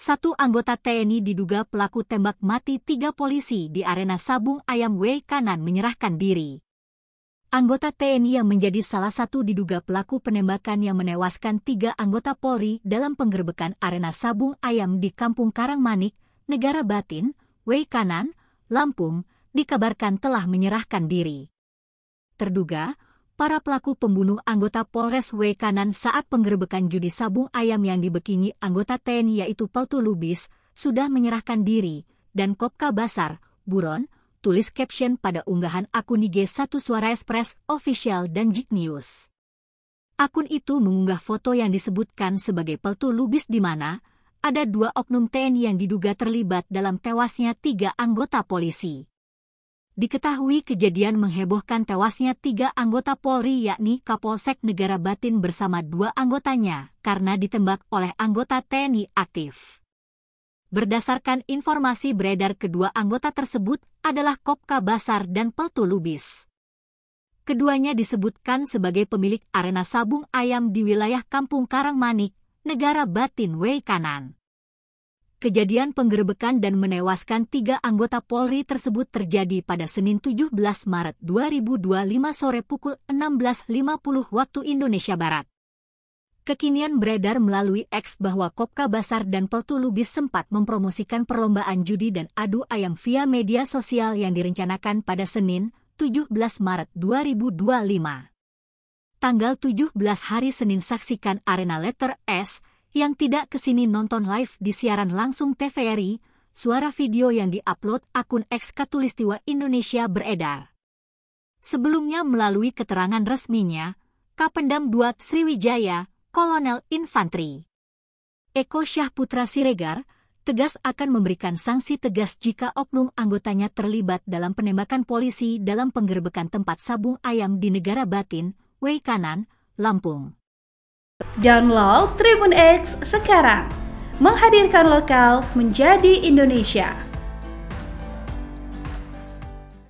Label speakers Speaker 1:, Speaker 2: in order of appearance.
Speaker 1: Satu anggota TNI diduga pelaku tembak mati 3 polisi di arena Sabung Ayam W Kanan menyerahkan diri. Anggota TNI yang menjadi salah satu diduga pelaku penembakan yang menewaskan 3 anggota Polri dalam penggerbekan arena Sabung Ayam di Kampung Karangmanik, Negara Batin, W Kanan, Lampung, dikabarkan telah menyerahkan diri. Terduga, para pelaku pembunuh anggota Polres W Kanan saat penggerbekan judi Sabung Ayam yang dibekingi anggota TNI yaitu Peltu Lubis, sudah menyerahkan diri, dan Kopka Basar, buron, tulis caption pada unggahan akun IG 1 Suara Express Official dan JIK News. Akun itu mengunggah foto yang disebutkan sebagai Peltu Lubis di mana ada 2 oknum TNI yang diduga terlibat dalam tewasnya 3 anggota polisi. Diketahui kejadian menghebohkan tewasnya 3 anggota Polri yakni Kapolsek Negara Batin bersama 2 anggotanya karena ditembak oleh anggota TNI aktif. Berdasarkan informasi beredar, kedua anggota tersebut adalah Kopka Basar dan Peltu Lubis. Keduanya disebutkan sebagai pemilik arena Sabung Ayam di wilayah Kampung Karangmanik, Negara Batin W Kanan. Kejadian penggerbekan dan menewaskan 3 anggota Polri tersebut terjadi pada Senin 17 Maret 2025 sore pukul 16.50 waktu Indonesia Barat. Kekinian beredar melalui X bahwa Kopka Basar dan Peltu Lubis sempat mempromosikan perlombaan judi dan adu ayam via media sosial yang direncanakan pada Senin 17 Maret 2025. Tanggal 17 hari Senin saksikan Arena Letter S yang tidak kesini nonton live di siaran langsung TVRI, suara video yang diupload akun X Katulistiwa Indonesia beredar. Sebelumnya melalui keterangan resminya, Kapendam 2 Sriwijaya, Kolonel Infantri Eko Syahputra Siregar, tegas akan memberikan sanksi tegas jika oknum anggotanya terlibat dalam penembakan polisi dalam penggerbekan tempat Sabung Ayam di Negara Batin, W Kanan, Lampung.
Speaker 2: Download Tribun X sekarang, menghadirkan lokal menjadi Indonesia.